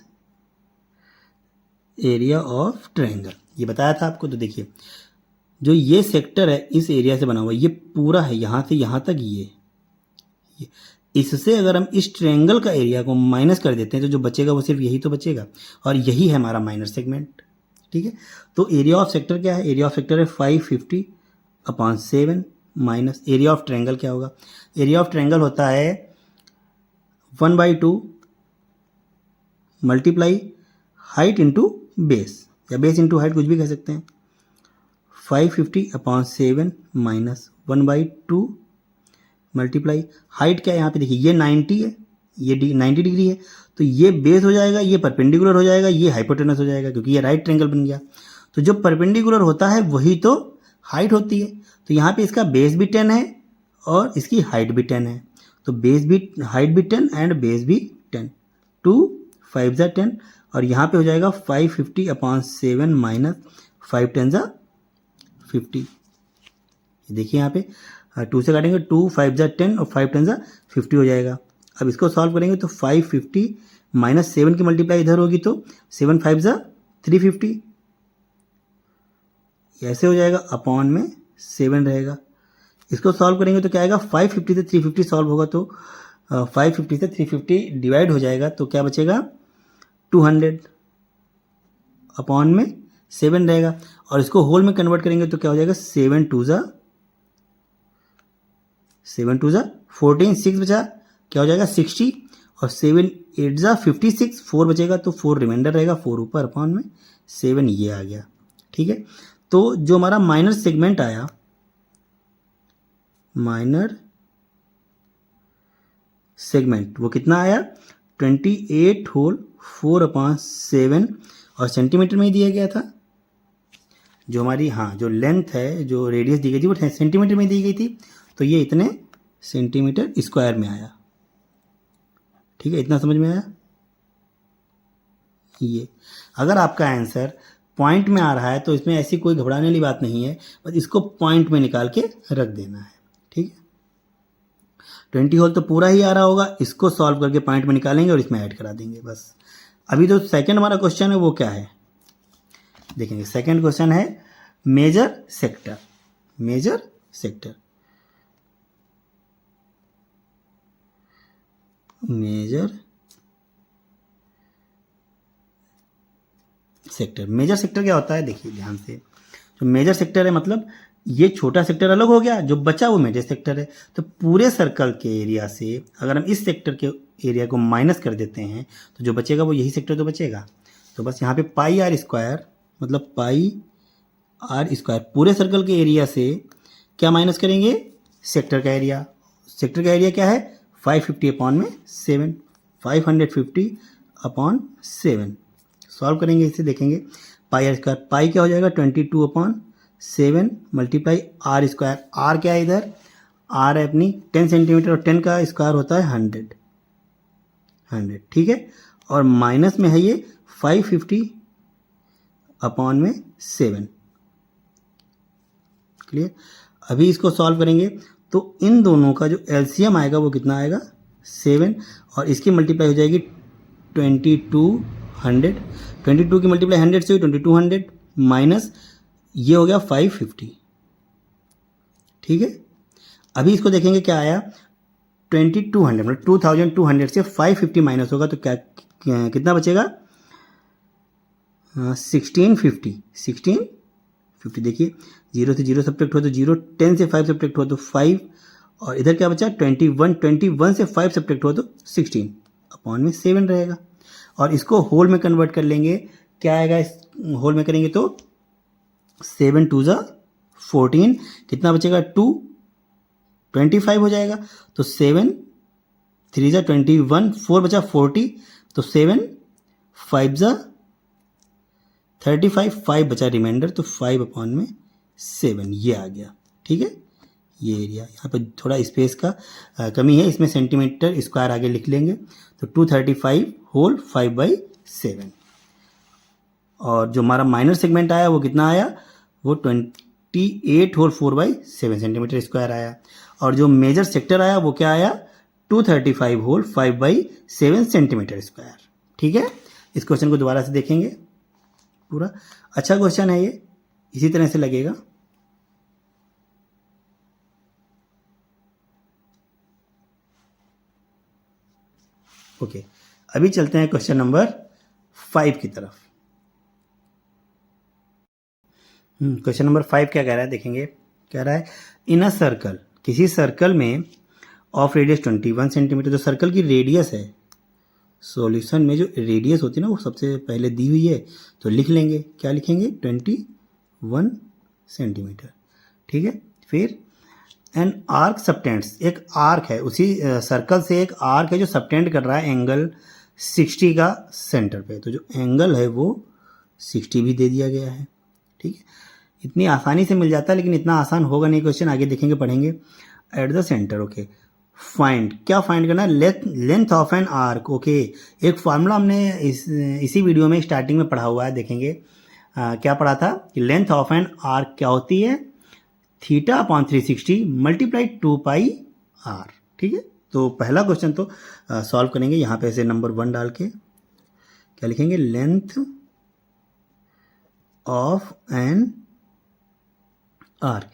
area of triangle. ये बताया था आपको। तो देखिए जो ये सेक्टर है इस एरिया से बना हुआ, ये पूरा है यहाँ से यहाँ तक, ये इससे अगर हम इस ट्रायंगल का एरिया को माइनस कर देते हैं तो जो बचेगा वो सिर्फ यही तो बचेगा, और यही है हमारा माइनर सेगमेंट। ठीक है, तो एरिया ऑफ सेक्टर क्या है, एरिया ऑफ सेक्टर है 550/7 माइनस एरिया ऑफ ट्रायंगल क्या होगा, एरिया ऑफ ट्रायंगल होता है 1/2 मल्टीप्लाई हाइट इंटू बेस, या बेस इंटू हाइट, कुछ भी कह सकते हैं। 550/7 माइनस 1/2 मल्टीप्लाई हाइट क्या है, यहाँ पे देखिए ये 90 है, ये 90 डिग्री है, तो ये बेस हो जाएगा, ये परपेंडिकुलर हो जाएगा, ये हाइपोटेनस हो जाएगा, क्योंकि ये राइट ट्रायंगल बन गया। तो जो परपेंडिकुलर होता है वही तो हाइट होती है। तो यहाँ पे इसका बेस भी 10 है और इसकी हाइट भी 10 है, तो बेस भी हाइट भी 10 एंड बेस भी 10, 2 5 जा 10, और यहाँ पे हो जाएगा 550/7 माइनस 5 10 जा 50। देखिए यहाँ पे 2 से काटेंगे 2 5 जा 10 और 5 10 जा 50 हो जाएगा। अब इसको सॉल्व करेंगे तो 550 माइनस 7 की मल्टीप्लाई इधर होगी तो 7 5 जा 350, ऐसे हो जाएगा, अपॉन में 7 रहेगा। इसको सॉल्व करेंगे तो क्या आएगा, 550 से 350 सॉल्व होगा तो 550 से 350 डिवाइड हो जाएगा तो क्या बचेगा 200, अपॉन में 7 रहेगा, और इसको होल में कन्वर्ट करेंगे तो क्या हो जाएगा 7 2 जा 7 2 14, 6 बचा, क्या हो जाएगा 60, और 7 8 56, 4 बचेगा तो 4 रिमाइंडर रहेगा, 4 ऊपर अपॉन में 7 ये आ गया। ठीक है, तो जो हमारा माइनर सेगमेंट आया, माइनर सेगमेंट वो कितना आया 28 होल 4/7, और सेंटीमीटर में ही दिया गया था। जो हमारी जो लेंथ है, जो रेडियस दी गई थी वो सेंटीमीटर में दी गई थी, तो ये इतने सेंटीमीटर स्क्वायर में आया। ठीक है, इतना समझ में आया। ये अगर आपका आंसर पॉइंट में आ रहा है तो इसमें ऐसी कोई घबराने वाली बात नहीं है, बस इसको पॉइंट में निकाल के रख देना है। ठीक है, 20 होल तो पूरा ही आ रहा होगा, इसको सॉल्व करके पॉइंट में निकालेंगे और इसमें ऐड करा देंगे बस। अभी तो सेकंड हमारा क्वेश्चन है वो क्या है देखेंगे। सेकंड क्वेश्चन है major sector. Major sector, major sector, major sector क्या होता है देखिए ध्यान से। जो मेजर सेक्टर है मतलब ये छोटा सेक्टर अलग हो गया, जो बचा वो मेजर सेक्टर है। तो पूरे सर्कल के एरिया से अगर हम इस सेक्टर के एरिया को माइनस कर देते हैं तो जो बचेगा वो यही सेक्टर तो बचेगा। तो बस यहाँ पे पाई आर स्क्वायर मतलब पाई आर स्क्वायर पूरे सर्कल के एरिया से क्या माइनस करेंगे, सेक्टर का एरिया। सेक्टर का एरिया क्या है 550 अपॉन में 7, 550 अपॉन 7। सॉल्व करेंगे इसे, देखेंगे पाई आर स्क्वायर, पाई क्या हो जाएगा 22/7 मल्टीप्लाई आर स्क्वायर। आर क्या है इधर, आर है अपनी 10 सेंटीमीटर और 10 का स्क्वायर होता है 100। ठीक है, और माइनस में है ये 550 अपॉन में 7। क्लियर। अभी इसको सॉल्व करेंगे तो इन दोनों का जो एलसीएम आएगा वो कितना आएगा 7, और इसकी मल्टीप्लाई हो जाएगी 2200। 22 की मल्टीप्लाई 100 से हुई 2200 माइनस ये हो गया 550। ठीक है, अभी इसको देखेंगे क्या आया 2200 मतलब 2200 से 550 माइनस होगा तो क्या कितना बचेगा 1650। देखिए 0 से 0 सब्ट्रैक्ट हुआ तो 0, 10 से 5 सब्ट्रैक्ट हुआ तो 5, और इधर क्या बचा 21 से 5 सब्ट्रैक्ट हुआ तो 16 अपॉन में 7 रहेगा। और इसको होल में कन्वर्ट कर लेंगे, क्या आएगा इस होल में करेंगे तो 7 2 14, कितना बचेगा 2, 25 हो जाएगा। तो 7 3 21, 4 बचा 40, तो 7 5 35, 5 बचा रिमाइंडर तो 5 अपॉन में 7 ये आ गया। ठीक है, ये एरिया यहाँ पर थोड़ा स्पेस का कमी है, इसमें सेंटीमीटर स्क्वायर आगे लिख लेंगे तो 235 होल 5/7। और जो हमारा माइनर सेगमेंट आया वो कितना आया, वो 28 होल 4/7 सेंटीमीटर स्क्वायर आया। और जो मेजर सेक्टर आया वो क्या आया 235 होल 5/7 सेंटीमीटर स्क्वायर। ठीक है, इस क्वेश्चन को दोबारा से देखेंगे पूरा। अच्छा क्वेश्चन है ये, इसी तरह से लगेगा। ओके, अभी चलते हैं क्वेश्चन नंबर 5 की तरफ। क्वेश्चन नंबर 5 क्या कह रहा है देखेंगे। कह रहा है इन अ सर्कल, किसी सर्कल में ऑफ रेडियस 21 सेंटीमीटर, जो सर्कल की रेडियस है, सॉल्यूशन में जो रेडियस होती है ना वो सबसे पहले दी हुई है तो लिख लेंगे, क्या लिखेंगे 21 सेंटीमीटर। ठीक है, फिर एन आर्क सबटेंड्स, एक आर्क है उसी सर्कल से, एक आर्क है जो सबटेंड कर रहा है एंगल 60 का सेंटर पे, तो जो एंगल है वो 60 भी दे दिया गया है। ठीक है, इतनी आसानी से मिल जाता है, लेकिन इतना आसान होगा नहीं क्वेश्चन, आगे देखेंगे पढ़ेंगे। At the centre, okay, find, क्या फाइंड करना है, length of an arc. Okay, एक फार्मूला हमने इसी वीडियो में स्टार्टिंग में पढ़ा हुआ है, देखेंगे क्या पढ़ा था कि लेंथ ऑफ एन आर्क क्या होती है θ/360 मल्टीप्लाई 2πr। ठीक है, तो पहला क्वेश्चन तो सॉल्व करेंगे, यहाँ पे ऐसे नंबर 1 डाल के क्या लिखेंगे, लेंथ ऑफ एन आर्क,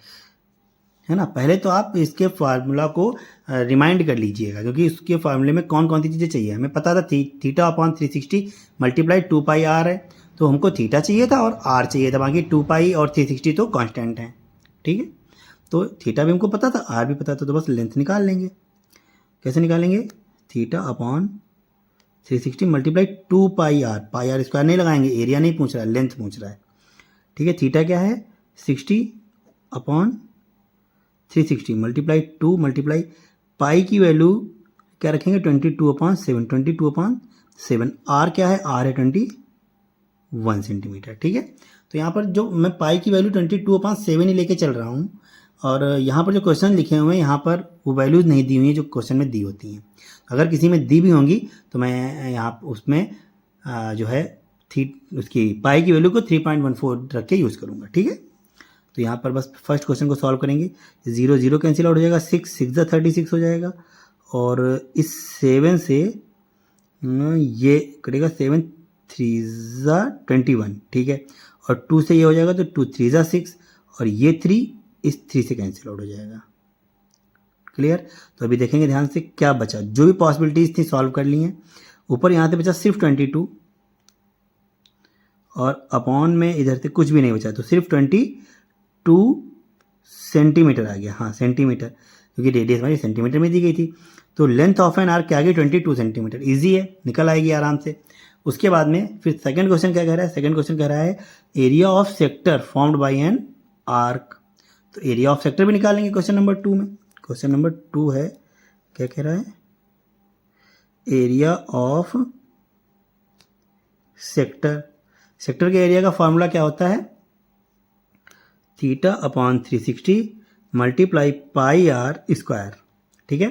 है ना। पहले तो आप इसके फार्मूला को रिमाइंड कर लीजिएगा, क्योंकि इसके फार्मूले में कौन कौन सी चीज़ें चाहिए। हमें पता था θ/360 मल्टीप्लाई 2πr है, तो हमको थीटा चाहिए था और आर चाहिए था, बाकी 2π और 360 तो कांस्टेंट हैं। ठीक है, तो थीटा भी हमको पता था, आर भी पता था, तो बस लेंथ निकाल लेंगे। कैसे निकालेंगे? Theta upon 360 multiply 2 pi R, pi are square नहीं लगाएंगे, एरिया नहीं पूछ रहा है, लेंथ पूछ रहा है। ठीक है, थीटा क्या है? 60 अपॉन 360 मल्टीप्लाई 2 मल्टीप्लाई पाई की वैल्यू क्या रखेंगे? 22/7, 22/7। आर क्या है? आर है 21 सेंटीमीटर। ठीक है, तो यहाँ पर जो मैं पाई की वैल्यू 22/7 ही लेके चल रहा हूँ, और यहाँ पर जो क्वेश्चन लिखे हुए हैं यहाँ पर वो वैल्यूज नहीं दी हुई हैं जो क्वेश्चन में दी होती हैं। अगर किसी में दी भी होंगी तो मैं यहाँ उसमें जो है उसकी पाई की वैल्यू को 3.14 रख के यूज़ करूँगा। ठीक है, तो यहाँ पर बस फर्स्ट क्वेश्चन को सॉल्व करेंगे। 0 0 कैंसिल आउट हो जाएगा, 6 6 36 हो जाएगा, और इस 7 से ये कटेगा, 7 3 21। ठीक है, और 2 से ये हो जाएगा तो 2 3 6, और ये 3 इस 3 से कैंसिल आउट हो जाएगा। क्लियर? तो अभी देखेंगे ध्यान से क्या बचा। जो भी पॉसिबिलिटीज थी सॉल्व कर ली हैं। ऊपर यहाँ से बचा सिर्फ 22, और अपॉन में इधर से कुछ भी नहीं बचा, तो सिर्फ 22 सेंटीमीटर आ गया। हाँ, सेंटीमीटर, क्योंकि रेडियस हमारी सेंटीमीटर में दी गई थी। तो लेंथ ऑफ एन आर्क क्या आ गई? 22 सेंटीमीटर। ईजी है, निकल आएगी आराम से। उसके बाद में फिर सेकंड क्वेश्चन क्या कह रहा है? सेकंड क्वेश्चन कह रहा है area of sector formed by an arc. तो एरिया ऑफ सेक्टर भी निकालेंगे क्वेश्चन नंबर 2 में। क्वेश्चन नंबर 2 है, क्या कह रहा है? Area of sector. सेक्टर के एरिया का फॉर्मूला क्या होता है? Theta upon 360 multiply pi are square. ठीक है,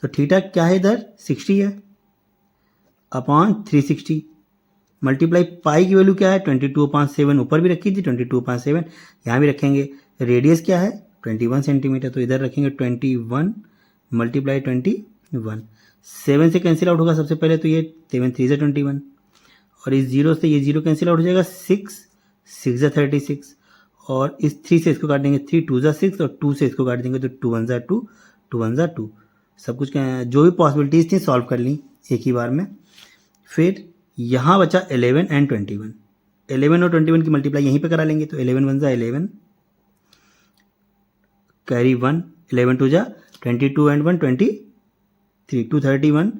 तो थीटा क्या है? इधर 60 है, अपॉन 360 मल्टीप्लाई पाई की वैल्यू क्या है? 22/7, ऊपर भी रखी थी 22/7, यहाँ भी रखेंगे। रेडियस क्या है? 21 सेंटीमीटर, तो इधर रखेंगे 21 मल्टीप्लाई 21। 7 से कैंसिल आउट होगा सबसे पहले, तो ये 7 3 21, और इस 0 से ये 0 कैंसिल आउट हो जाएगा, 6 6 36, और इस 3 से इसको काट देंगे, 3 2 6, और 2 से इसको काट देंगे तो 2 1 2, 2 1 2। सब कुछ जो भी पॉसिबिलिटीज़ थी सॉल्व कर ली एक ही बार में। फिर यहाँ बचा 11 एंड 21। 11 और 21 की मल्टीप्लाई यहीं पे करा लेंगे, तो 11 1 11, कैरी 1, 11 2 22 एंड 1 23, 231,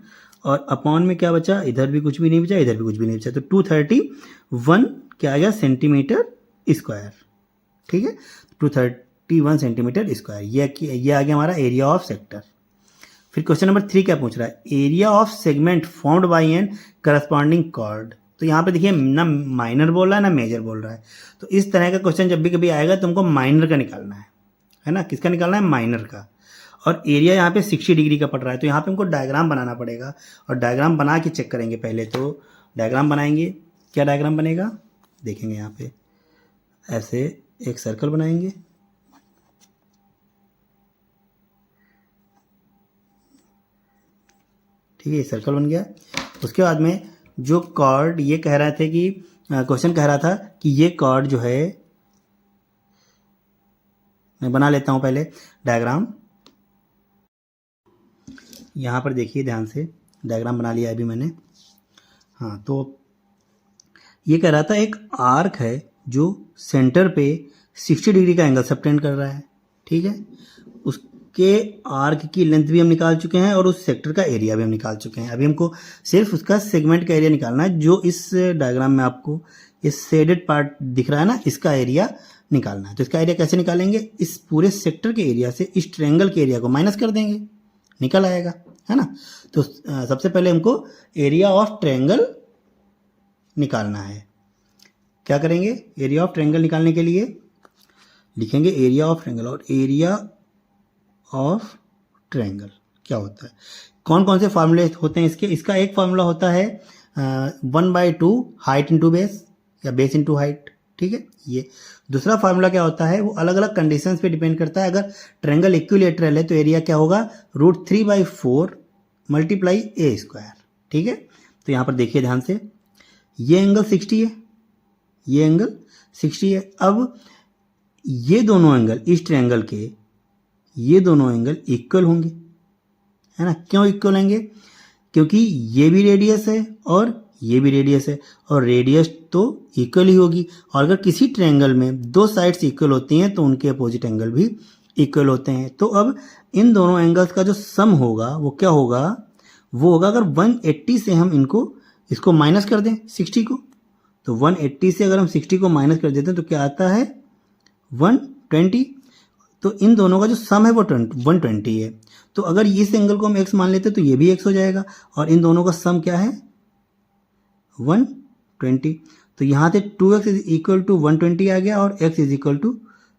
और अपॉन में क्या बचा? इधर भी कुछ भी नहीं बचा, इधर भी कुछ भी नहीं बचा, तो 231 क्या आ गया? Centimetre square. ठीक है, 231 सेंटीमीटर स्क्वायर, ये आ गया हमारा एरिया ऑफ सेक्टर। फिर क्वेश्चन नंबर 3 क्या पूछ रहा है? Area of segment formed by an corresponding chord. तो यहाँ पे देखिए ना माइनर बोल रहा है ना मेजर बोल रहा है, तो इस तरह का क्वेश्चन जब भी कभी आएगा तुमको माइनर का निकालना है ना? किसका निकालना है? माइनर का। और एरिया यहाँ पे 60 डिग्री का पड़ रहा है, तो यहाँ पे हमको डायग्राम बनाना पड़ेगा, और डायग्राम बना के चेक करेंगे। पहले तो डायग्राम बनाएंगे। क्या डायग्राम बनेगा? देखेंगे यहाँ पे, ऐसे एक सर्कल बनाएंगे, ठीक है, सर्कल बन गया। उसके बाद में जो कॉर्ड ये कह रहे थे कि क्वेश्चन कह रहा था कि ये कॉर्ड जो है, मैं बना लेता हूं पहले डायग्राम। यहाँ पर देखिए ध्यान से, डायग्राम बना लिया अभी मैंने। हाँ, तो ये कह रहा था एक आर्क है जो सेंटर पे 60 डिग्री का एंगल सबटेंड कर रहा है। ठीक है, उसके आर्क की लेंथ भी हम निकाल चुके हैं, और उस सेक्टर का एरिया भी हम निकाल चुके हैं। अभी हमको सिर्फ उसका सेगमेंट का एरिया निकालना है, जो इस डायग्राम में आपको ये शेडेड पार्ट दिख रहा है ना, इसका एरिया निकालना है। तो इसका एरिया कैसे निकालेंगे? इस पूरे सेक्टर के एरिया से इस ट्रायंगल के एरिया को माइनस कर देंगे, निकल आएगा, है ना? तो सबसे पहले हमको एरिया ऑफ ट्रायंगल निकालना है। क्या करेंगे? एरिया ऑफ ट्रायंगल निकालने के लिए लिखेंगे एरिया ऑफ ट्रायंगल, और एरिया ऑफ ट्रायंगल क्या होता है? कौन कौन से फार्मूले होते हैं इसके? इसका एक फार्मूला होता है 1/2 हाइट इंटू बेस, या बेस इंटू हाइट। ठीक है, ये दूसरा फार्मूला क्या होता है? वो अलग अलग कंडीशंस पे डिपेंड करता है। अगर ट्रायंगल इक्विलैटरल है तो एरिया क्या होगा? √3/4 मल्टीप्लाई ए स्क्वायर। ठीक है, तो यहाँ पर देखिए ध्यान से, ये एंगल 60 है, ये एंगल 60 है। अब ये दोनों एंगल, इस ट्रायंगल के ये दोनों एंगल इक्वल होंगे, है ना? क्यों इक्वल होंगे? क्योंकि ये भी रेडियस है और ये भी रेडियस है, और रेडियस तो इक्वल ही होगी। और अगर किसी ट्रायंगल में दो साइड्स इक्वल होती हैं तो उनके अपोजिट एंगल भी इक्वल होते हैं। तो अब इन दोनों एंगल्स का जो सम होगा वो क्या होगा, वो होगा अगर 180 से हम इसको माइनस कर दें 60 को, तो 180 से अगर हम 60 को माइनस कर देते हैं तो क्या आता है 120। तो इन दोनों का जो सम है वो 120 है। तो अगर इस एंगल को हम x मान लेते हैं तो ये भी x हो जाएगा, और इन दोनों का सम क्या है 120। तो यहाँ से 2x इज इक्वल टू 120 आ गया और x इज इक्वल टू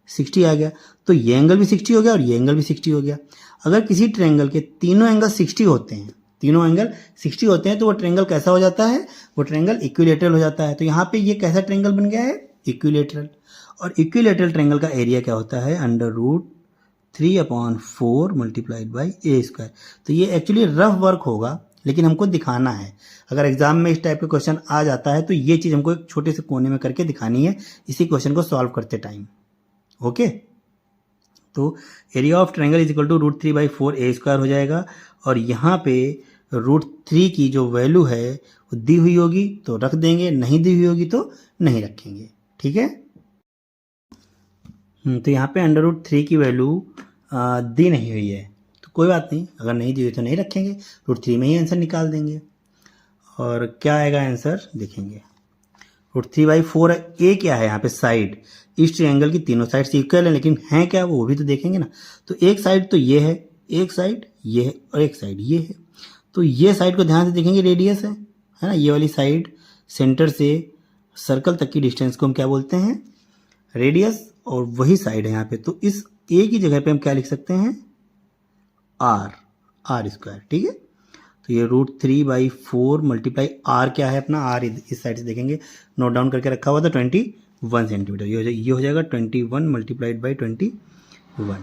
60 आ गया। तो ये एंगल भी 60 हो गया और ये एंगल भी 60 हो गया। अगर किसी ट्रायंगल के तीनों एंगल 60 होते हैं, तो वो ट्रायंगल कैसा हो जाता है, वो ट्रायंगल इक्विलैटरल हो जाता है। तो यहाँ पे ये कैसा ट्रायंगल बन गया है, इक्विलैटरल। और इक्विलैटरल ट्रायंगल का एरिया क्या होता है, √3/4 मल्टीप्लाइड बाई ए स्क्वायर। तो ये एक्चुअली रफ वर्क होगा, लेकिन हमको दिखाना है। अगर एग्जाम में इस टाइप का क्वेश्चन आ जाता है तो ये चीज़ हमको एक छोटे से कोने में करके दिखानी है इसी क्वेश्चन को सॉल्व करते टाइम। ओके, तो area of triangle is equal to √3/4 A square हो जाएगा। और यहाँ पे √3 की जो वैल्यू है वो दी हुई होगी तो रख देंगे, नहीं दी हुई होगी तो नहीं रखेंगे। ठीक है, तो यहाँ पे √3 की वैल्यू दी नहीं हुई है तो कोई बात नहीं, अगर नहीं दी हुई तो नहीं रखेंगे, √3 में ही आंसर निकाल देंगे। और क्या आएगा आंसर देखेंगे, √3/4 ए क्या है यहाँ पे साइड, इस ट्रायंगल की तीनों साइड इक्वल है, लेकिन है क्या वो भी तो देखेंगे ना। तो एक साइड तो ये है, एक साइड ये है और एक साइड ये है। तो ये साइड को ध्यान से देखेंगे, रेडियस है ना, ये वाली साइड सेंटर से सर्कल तक की डिस्टेंस को हम क्या बोलते हैं, रेडियस। और वही साइड है यहाँ पे, तो इस ए की जगह पे हम क्या लिख सकते हैं, आर स्क्वायर। ठीक है, तो ये √3/4 मल्टीप्लाई आर क्या है अपना, आर इस साइड से देखेंगे, नोट डाउन करके रखा हुआ था 21 सेंटीमीटर। ये हो जाएगा 21 मल्टीप्लाइड बाई 21।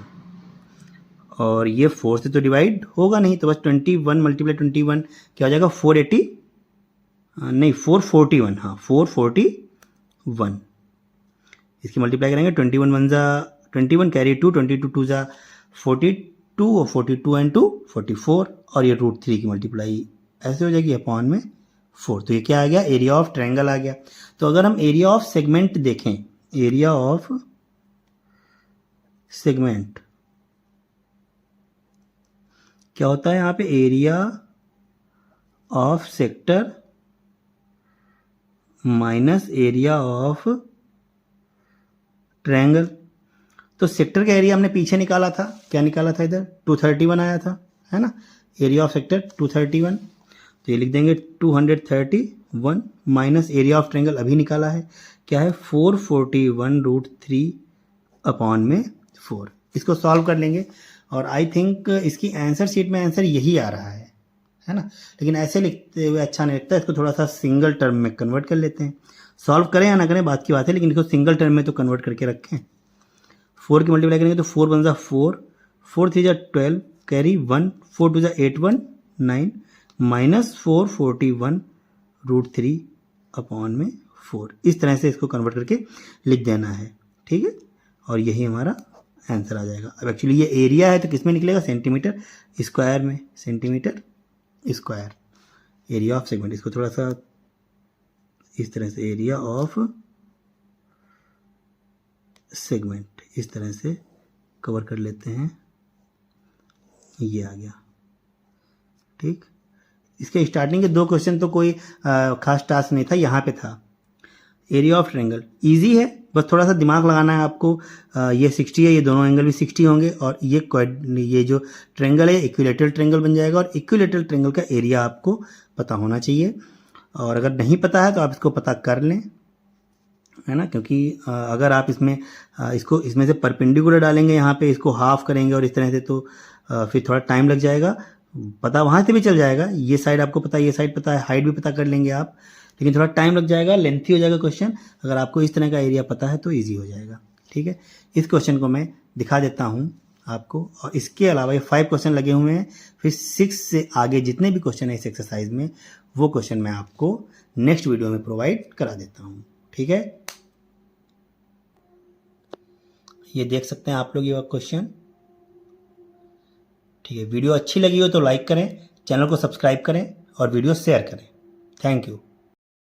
और ये 4 से तो डिवाइड होगा नहीं, तो बस 21 मल्टीप्लाई 21 क्या हो जाएगा 441, हाँ 441। इसकी मल्टीप्लाई करेंगे 21 कैरी 2, 22 2 जा 42 और 42 एंड 2 44। और ये √3 की मल्टीप्लाई ऐसे हो जाएगी अपॉन में 4। तो ये क्या आ गया, एरिया ऑफ ट्रायंगल आ गया। तो अगर हम एरिया ऑफ सेगमेंट देखें, एरिया ऑफ सेगमेंट क्या होता है यहाँ पे, area of sector minus area of triangle. तो सेक्टर का एरिया हमने पीछे निकाला था, क्या निकाला था इधर 231 आया था, है ना, एरिया ऑफ सेक्टर 231। तो ये लिख देंगे 231 माइनस एरिया ऑफ ट्रायंगल अभी निकाला है, क्या है 441 √3 में 4। इसको सॉल्व कर लेंगे और आई थिंक इसकी आंसर शीट में आंसर यही आ रहा है ना। लेकिन ऐसे लिखते हुए अच्छा नहीं लगता, इसको थोड़ा सा सिंगल टर्म में कन्वर्ट कर लेते हैं। सॉल्व करें या ना करें बात की बात है, लेकिन इसको सिंगल टर्म में तो कन्वर्ट करके रखें। 4 की मल्टीप्लाई करेंगे तो 4 1 4, 4 3 12 कैरी 1, 4 2 8 1 9 माइनस 441 √3 में 4। इस तरह से इसको कन्वर्ट करके लिख देना है। ठीक है, और यही हमारा आंसर आ जाएगा। अब एक्चुअली ये एरिया है तो किस में निकलेगा, सेंटीमीटर स्क्वायर में, centimetre square area of segment. इसको थोड़ा सा इस तरह से, एरिया ऑफ सेगमेंट इस तरह से कवर कर लेते हैं, ये आ गया। ठीक, इसके स्टार्टिंग के 2 क्वेश्चन तो कोई खास टास्क नहीं था, यहाँ पे था। एरिया ऑफ ट्रायंगल इजी है, बस थोड़ा सा दिमाग लगाना है आपको। ये 60 है, ये दोनों एंगल भी 60 होंगे और ये जो ट्रायंगल है इक्विलैटरल ट्रायंगल बन जाएगा। और इक्विलैटरल ट्रायंगल का एरिया आपको पता होना चाहिए, और अगर नहीं पता है तो आप इसको पता कर लें, है ना, क्योंकि अगर आप इसमें से परपेंडिकुलर डालेंगे, यहाँ पे इसको हाफ करेंगे और इस तरह से, तो फिर थोड़ा टाइम लग जाएगा। पता वहाँ से भी चल जाएगा, ये साइड आपको पता है, ये साइड पता है, हाइट भी पता कर लेंगे आप, लेकिन थोड़ा टाइम लग जाएगा, लेंथी हो जाएगा क्वेश्चन। अगर आपको इस तरह का एरिया पता है तो ईजी हो जाएगा। ठीक है, इस क्वेश्चन को मैं दिखा देता हूँ आपको, और इसके अलावा ये 5 क्वेश्चन लगे हुए हैं, फिर 6 से आगे जितने भी क्वेश्चन है इस एक्सरसाइज में, वो क्वेश्चन मैं आपको नेक्स्ट वीडियो में प्रोवाइड करा देता हूँ। ठीक है, ये देख सकते हैं आप लोग ये क्वेश्चन। ठीक है, वीडियो अच्छी लगी हो तो लाइक करें, चैनल को सब्सक्राइब करें और वीडियो शेयर करें। Thank you.